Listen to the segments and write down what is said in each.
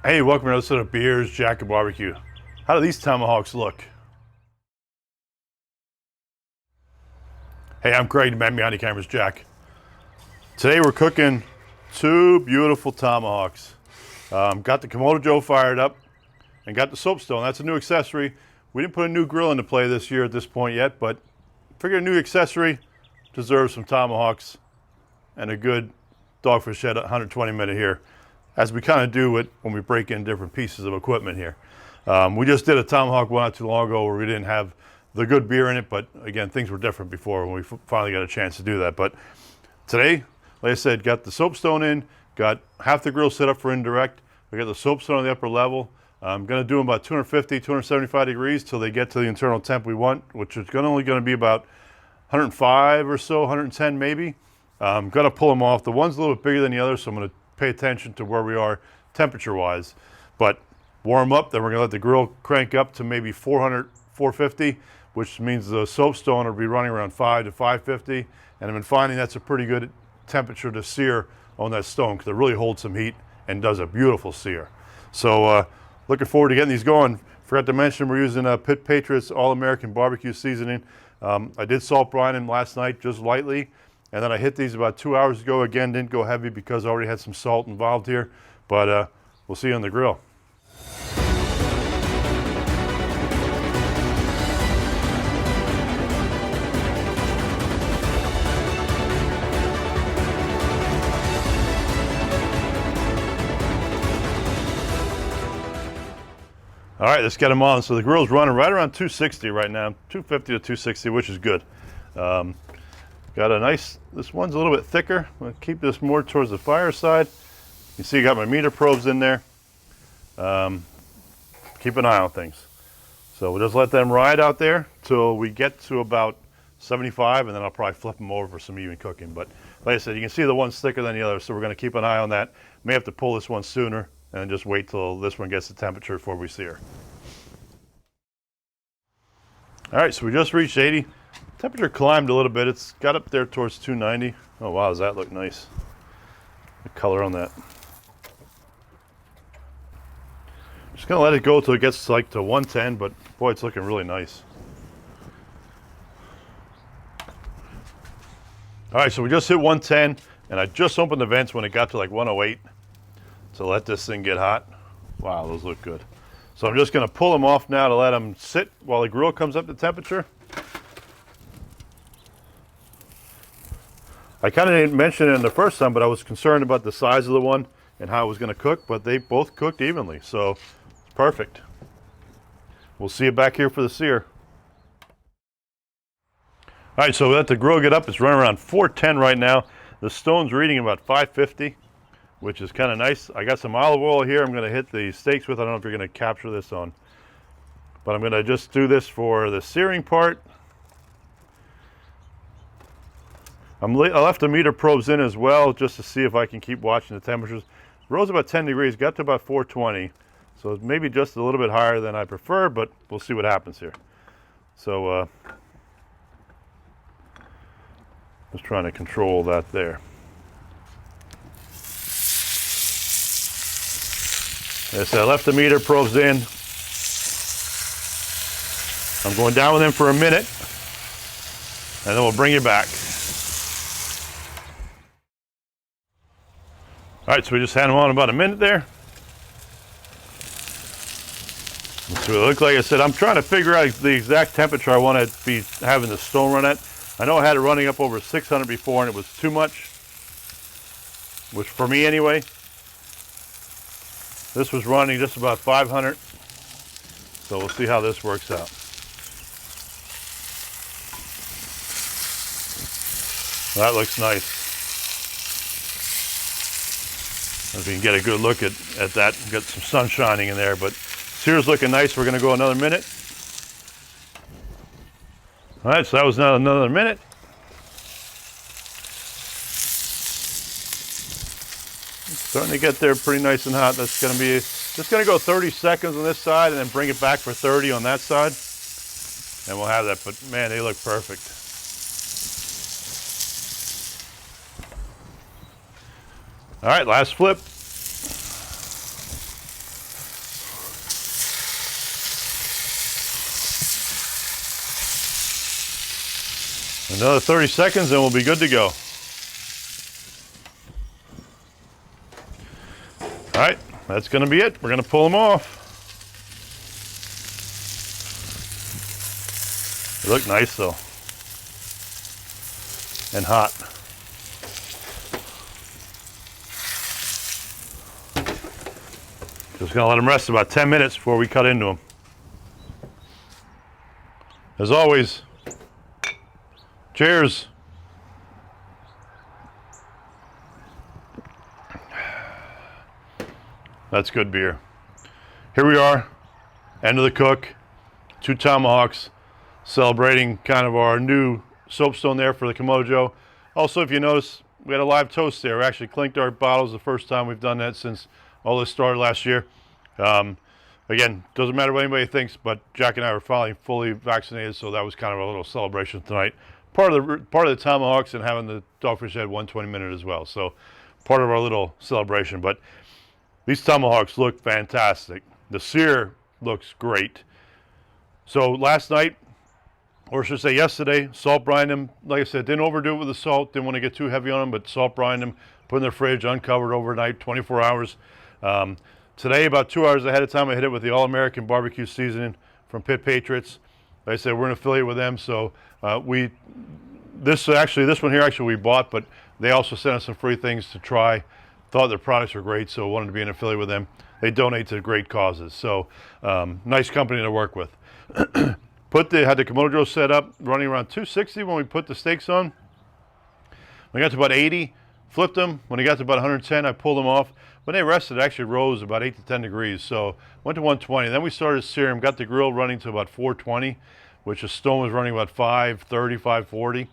Hey, welcome to another of beersjackofbbq. How do these tomahawks look? Hey, I'm Craig, man behind the camera's Jack. Today we're cooking two beautiful tomahawks. Got the Kamado Joe fired up and got the Soapstone. That's a new accessory. We didn't put a new grill into play this year at this point yet, but figured a new accessory deserves some tomahawks and a good Dogfish Head 120 minute here, as we kind of do it when we break in different pieces of equipment here. We just did a tomahawk one not too long ago where we didn't have the good beer in it, but again, things were different before when we finally got a chance to do that. But today, like I said, got the Soapstone in, got half the grill set up for Indirect. We got the Soapstone on the upper level. I'm gonna do them about 250, 275 degrees till they get to the internal temp we want, which is only gonna be about 105 or so, 110 maybe. I'm gonna pull them off. The one's a little bit bigger than the other, so I'm gonna pay attention to where we are temperature-wise. But warm up, then we're gonna let the grill crank up to maybe 400, 450, which means the Soapstone will be running around 5 to 550. And I've been finding that's a pretty good temperature to sear on that stone because it really holds some heat and does a beautiful sear. So looking forward to getting these going. Forgot to mention we're using Patriots All-American barbecue seasoning. I did salt brine them last night just lightly, and then I hit these about 2 hours ago. Again, didn't go heavy because I already had some salt involved here, but we'll see you on the grill. All right, let's get them on. So the grill's running right around 260 right now, 250 to 260, which is good. Got a nice, this one's a little bit thicker. I'm gonna keep this more towards the fire side. You see I got my meter probes in there. Keep an eye on things. So we'll just let them ride out there till we get to about 75, and then I'll probably flip them over for some even cooking. But like I said, you can see the one's thicker than the other, so we're gonna keep an eye on that. May have to pull this one sooner and just wait till this one gets the temperature before we sear. All right, so we just reached 80. Temperature climbed a little bit. It's got up there towards 290. Oh wow, does that look nice? The color on that. Just gonna let it go till it gets like to 110, but boy, it's looking really nice. All right, so we just hit 110, and I just opened the vents when it got to like 108. So let this thing get hot. Wow, those look good. So I'm just gonna pull them off now to let them sit while the grill comes up to temperature. I kind of didn't mention it in the first time, but I was concerned about the size of the one and how it was gonna cook, but they both cooked evenly, so it's perfect. We'll see you back here for the sear. All right, so we let the grill get up. It's running around 410 right now. The stone's reading about 550. Which is kind of nice. I got some olive oil here I'm going to hit the steaks with. I don't know if you're going to capture this on, but I'm going to just do this for the searing part. I left the meter probes in as well just to see if I can keep watching the temperatures. Rose about 10 degrees, got to about 420. So it's maybe just a little bit higher than I prefer, but we'll see what happens here. So just trying to control that there. As I left the meter probes in. I'm going down with them for a minute, and then we'll bring you back. All right, so we just had them on about a minute there. Let's see what it looks like. I said, I'm trying to figure out the exact temperature I want to be having the stone run at. I know I had it running up over 600 before, and it was too much, which for me anyway. This was running just about 500, so we'll see how this works out. That looks nice. If you can get a good look at that, get some sun shining in there, but sear's looking nice. We're gonna go another minute. All right, so that was now another minute. Starting to get there pretty nice and hot. That's going to be just going to go 30 seconds on this side and then bring it back for 30 on that side. And we'll have that, but man, they look perfect. All right, last flip. Another 30 seconds and we'll be good to go. All right, that's gonna be it. We're gonna pull them off. They look nice though, and hot. Just gonna let them rest about 10 minutes before we cut into them. As always, cheers. That's good beer. Here we are, end of the cook, 2 tomahawks, celebrating kind of our new soapstone there for the Kamado Joe. Also, if you notice, we had a live toast there. We actually clinked our bottles the first time we've done that since all this started last year. Again, doesn't matter what anybody thinks, but Jack and I were finally fully vaccinated, so that was kind of a little celebration tonight. Part of the tomahawks and having the Dogfish Head 120-minute as well. So part of our little celebration. But these tomahawks look fantastic. The sear looks great. So last night, or should I say yesterday, salt brined them. Like I said, didn't overdo it with the salt. Didn't want to get too heavy on them, but salt brined them, put in the fridge, uncovered overnight, 24 hours. Today, about 2 hours ahead of time, I hit it with the All-American barbecue seasoning from Patriots. Like I said, we're an affiliate with them, so this one here we bought, but they also sent us some free things to try. Thought their products were great, so wanted to be an affiliate with them. They donate to great causes, so nice company to work with. Had the Kamado Joe set up, running around 260 when we put the steaks on. When we got to about 80, flipped them. When we got to about 110, I pulled them off. When they rested, it actually rose about 8 to 10 degrees, so went to 120. Then we started searing, got the grill running to about 420, which the stone was running about 530, 540.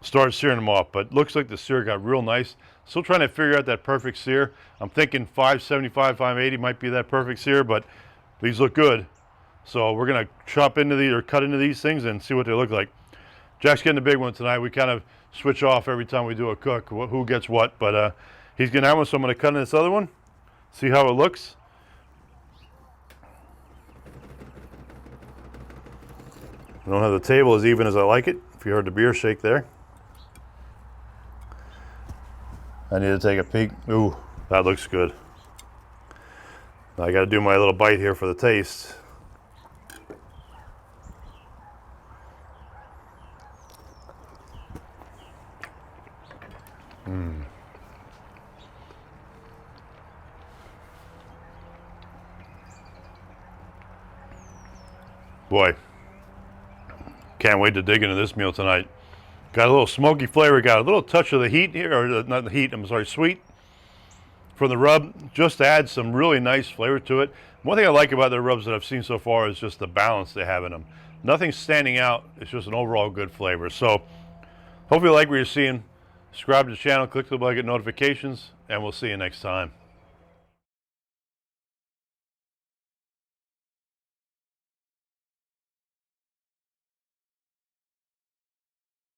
Started searing them off, but looks like the sear got real nice. Still trying to figure out that perfect sear. I'm thinking 575, 580 might be that perfect sear, but these look good. So we're gonna chop into these or cut into these things and see what they look like. Jack's getting the big one tonight. We kind of switch off every time we do a cook, who gets what, but he's gonna have one, so I'm gonna cut in this other one, see how it looks. I don't have the table as even as I like it, if you heard the beer shake there. I need to take a peek. Ooh, that looks good. I gotta do my little bite here for the taste. Boy, can't wait to dig into this meal tonight. Got a little smoky flavor, got a little touch of the heat here, or not the heat, I'm sorry, sweet from the rub, just to add some really nice flavor to it. One thing I like about the rubs that I've seen so far is just the balance they have in them. Nothing's standing out, it's just an overall good flavor. So, hopefully you like what you're seeing. Subscribe to the channel, click the bell, get notifications, and we'll see you next time.